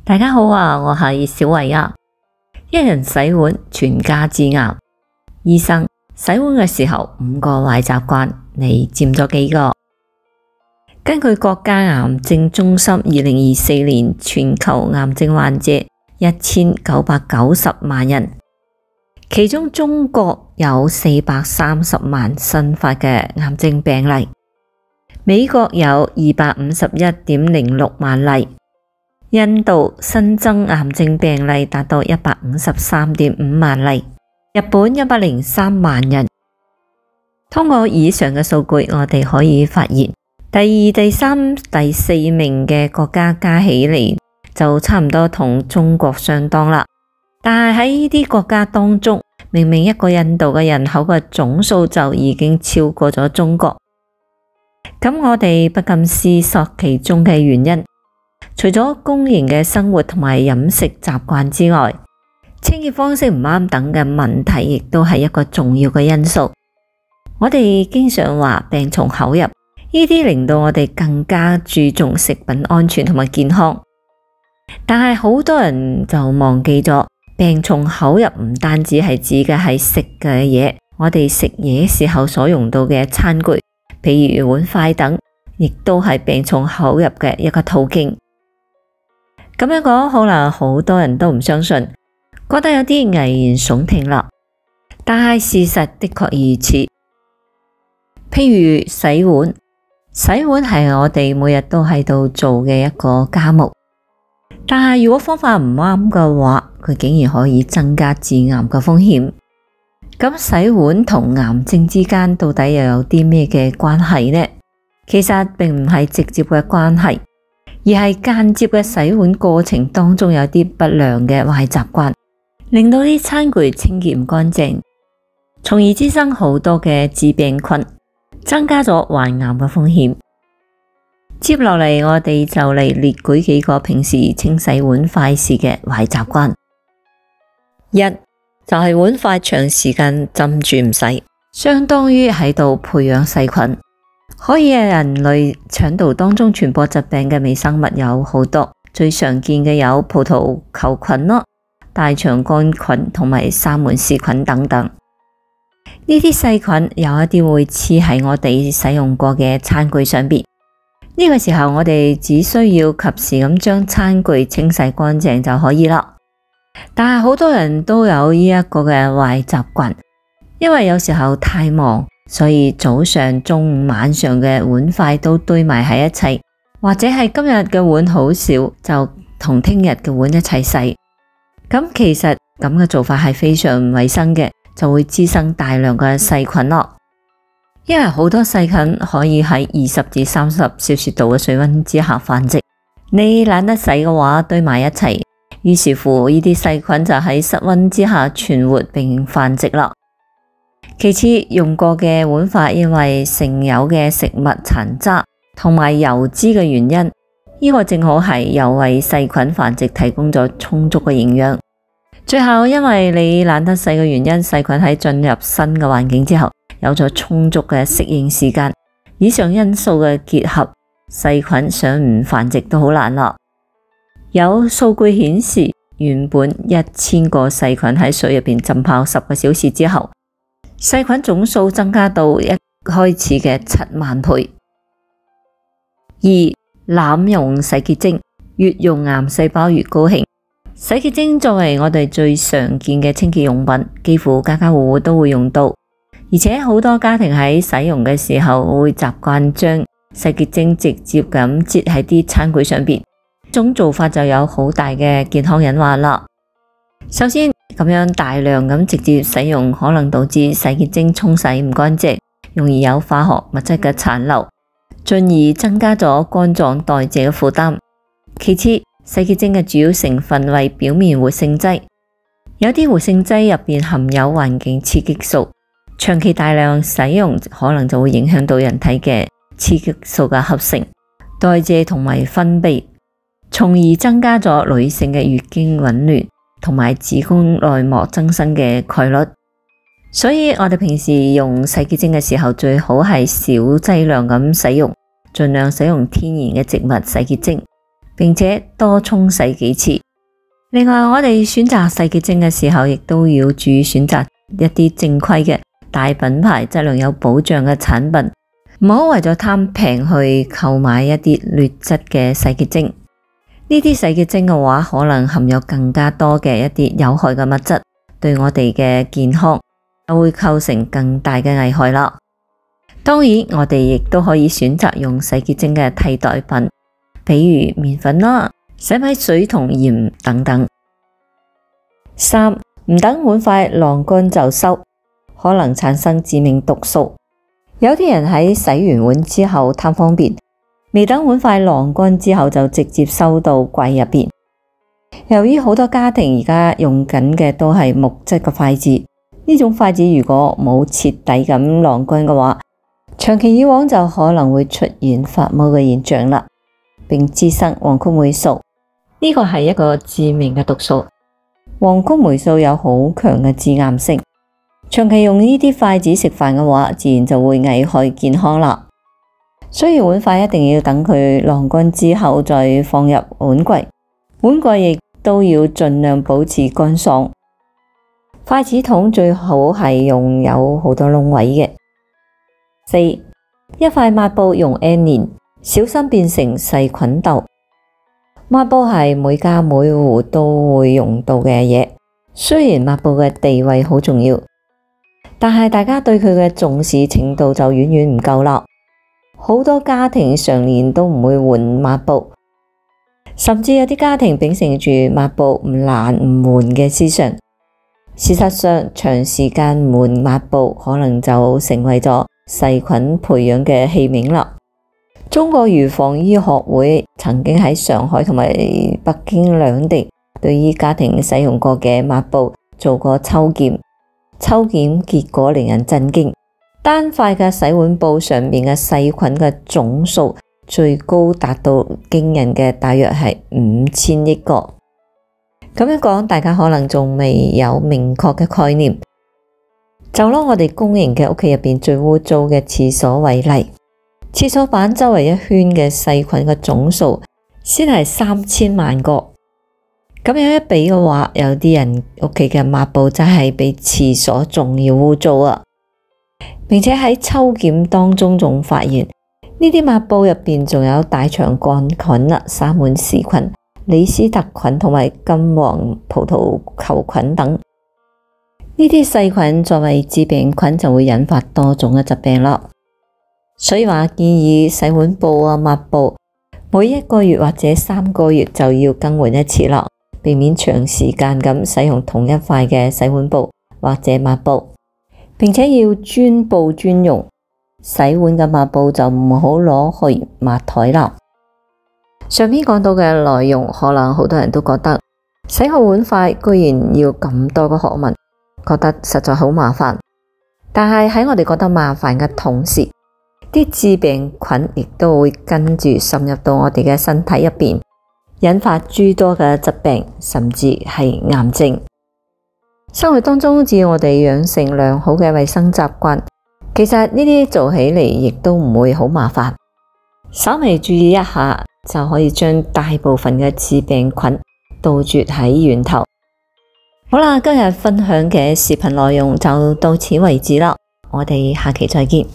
大家好啊，我係小維啊。一人洗碗，全家致癌。醫生，洗碗嘅時候5個壞習慣，你佔咗幾個？根據國家癌症中心2024年全球癌症患者1990萬人，其中中國有430萬新發嘅癌症病例，美國有251.06萬例，印度新增癌症病例達到153.5萬例，日本103萬人。通過以上嘅數據，我哋可以發現，第2、第3、第4名嘅國家加起嚟就差唔多同中國相當啦。但係喺呢啲國家當中，明明一個印度嘅人口嘅總數就已經超過咗中國。咁我哋不禁思索其中嘅原因，除咗公認嘅生活同埋飲食習慣之外，清潔方式唔啱等嘅問題，亦都係一個重要嘅因素。我哋經常話病從口入，呢啲令到我哋更加注重食品安全同埋健康。但係好多人就忘記咗，病從口入唔單止係指嘅係食嘅嘢，我哋食嘢時候所用到嘅餐具，譬如碗筷等，亦都係病從口入嘅一個途徑。咁樣講，可能好多人都唔相信，覺得有啲危言聳聽啦。但係事實的確如此。譬如洗碗，洗碗係我哋每日都喺度做嘅一個家務。但係如果方法唔啱嘅話，佢竟然可以增加致癌嘅風險。咁洗碗同癌症之間到底又有啲咩嘅關係呢？其實並唔係直接嘅關係，而係間接嘅洗碗過程當中有啲不良嘅壞習慣，令到啲餐具清潔唔乾淨，從而滋生好多嘅致病菌，增加咗患癌嘅風險。接落嚟，我哋就嚟列舉幾個平時清洗碗筷時嘅壞習慣。一就係碗筷長時間浸住唔洗，相當於喺度培養細菌。可以喺人類腸道當中傳播疾病嘅微生物有好多，最常見嘅有葡萄球菌咯、大腸桿菌同埋沙門氏菌等等。呢啲細菌有一啲會黐喺我哋使用過嘅餐具上邊，呢個時候我哋只需要及時咁將餐具清洗乾淨就可以啦。但係好多人都有呢一個嘅壞習慣，因為有時候太忙，所以早上、中午、晚上嘅碗筷都堆埋喺一齊，或者係今日嘅碗好少，就同聽日嘅碗一齊洗。咁其實咁嘅做法係非常唔衛生嘅，就會滋生大量嘅細菌咯。因為好多細菌可以喺20至30攝氏度嘅水溫之下繁殖，你懶得洗嘅話，堆埋一齊，於是乎呢啲細菌就喺室溫之下存活並繁殖啦。其次，用過嘅碗筷因為盛有嘅食物殘渣同埋油脂嘅原因，呢個正好係又為細菌繁殖提供咗充足嘅營養。最後，因為你懶得洗嘅原因，細菌喺進入新嘅環境之後，有咗充足嘅適應時間。以上因素嘅結合，細菌想唔繁殖都好難啦。有數據顯示，原本1000個細菌喺水入邊浸泡10個小時之後，細菌總數增加到一開始嘅7萬倍。二、濫用洗潔精，越用癌細胞越高興。洗潔精作為我哋最常見嘅清潔用品，幾乎家家戶戶都會用到，而且好多家庭喺使用嘅時候會習慣將洗潔精直接咁擠喺啲餐具上邊，呢種做法就有好大嘅健康隱患啦。首先，咁樣大量咁直接使用，可能導致洗潔精沖洗唔乾淨，容易有化學物質嘅殘留，進而增加咗肝臟代謝嘅負擔。其次，洗潔精嘅主要成分為表面活性劑，有啲活性劑入邊含有環境刺激素，長期大量使用可能就會影響到人體嘅刺激素嘅合成、代謝同埋分泌，從而增加咗女性嘅月經紊亂同埋子宮內膜增生嘅概率。所以我哋平時用洗潔精嘅時候，最好係少劑量咁使用，盡量使用天然嘅植物洗潔精。並且多沖洗幾次。另外，我哋選擇洗潔精嘅時候，亦都要注意選擇一啲正規嘅大品牌、質量有保障嘅產品，唔好為咗貪平去購買一啲劣質嘅洗潔精。呢啲洗潔精嘅話，可能含有更加多嘅一啲有害嘅物質，對我哋嘅健康會構成更大嘅危害啦。當然，我哋亦都可以選擇用洗潔精嘅替代品，比如麵粉啦、洗米水同鹽等等。3. 唔等碗筷晾乾就收，可能產生致命毒素。有啲人喺洗完碗之後貪方便，未等碗筷晾乾之後就直接收到櫃入邊。由於好多家庭而家用緊嘅都係木質嘅筷子，呢種筷子如果冇徹底咁晾乾嘅話，長期以往就可能會出現發霉嘅現象啦，並滋生黃曲霉素。呢個係一個致命嘅毒素。黃曲霉素有好強嘅致癌性，長期用呢啲筷子食飯嘅話，自然就會危害健康啦。所以碗筷一定要等佢晾乾之後再放入碗櫃，碗櫃亦都要盡量保持乾爽。筷子筒最好係用有好多窿位嘅。4. 一塊抹布用 N 年，小心變成細菌竇。抹布係每家每戶都會用到嘅嘢，雖然抹布嘅地位好重要，但係大家對佢嘅重視程度就遠遠唔夠啦。好多家庭常年都唔會換抹布，甚至有啲家庭秉承住抹布唔爛唔換嘅思想。事實上，長時間換抹布可能就成為咗細菌培養嘅器皿啦。中國預防醫學會曾經喺上海同埋北京兩地對於家庭使用過嘅抹布做過抽檢，抽檢結果令人震驚。單塊嘅洗碗布上面嘅細菌嘅總數最高達到驚人嘅大約係5000億個。咁樣講，大家可能仲未有明確嘅概念。就攞我哋公營嘅屋企入邊最污糟嘅廁所為例，廁所板周圍一圈嘅細菌嘅總數先係3000萬個。咁樣一比嘅話，有啲人屋企嘅抹布真係比廁所仲要污糟啊！並且喺抽檢當中仲發現呢啲抹布入邊仲有大腸桿菌、沙門氏菌、李斯特菌同埋金黃葡萄球菌等。呢啲細菌作為致病菌就會引發多種嘅疾病啦。所以話建議洗碗布抹布每1個月或者3個月就要更換一次啦，避免長時間咁使用同一塊嘅洗碗布或者抹布，並且要專布專用。洗碗嘅抹布就唔好攞去抹台啦。上面講到嘅內容，可能好多人都覺得洗個碗筷居然要咁多個學問，覺得實在好麻煩。但係喺我哋覺得麻煩嘅同時，啲致病菌亦都會跟住滲入到我哋嘅身體入邊，引發諸多嘅疾病，甚至係癌症。生活當中只要我哋養成良好嘅衛生習慣，其實呢啲做起嚟亦都唔會好麻煩，稍微注意一下就可以將大部分嘅致病菌杜絕喺源頭。好啦，今日分享嘅視頻內容就到此為止啦，我哋下期再見。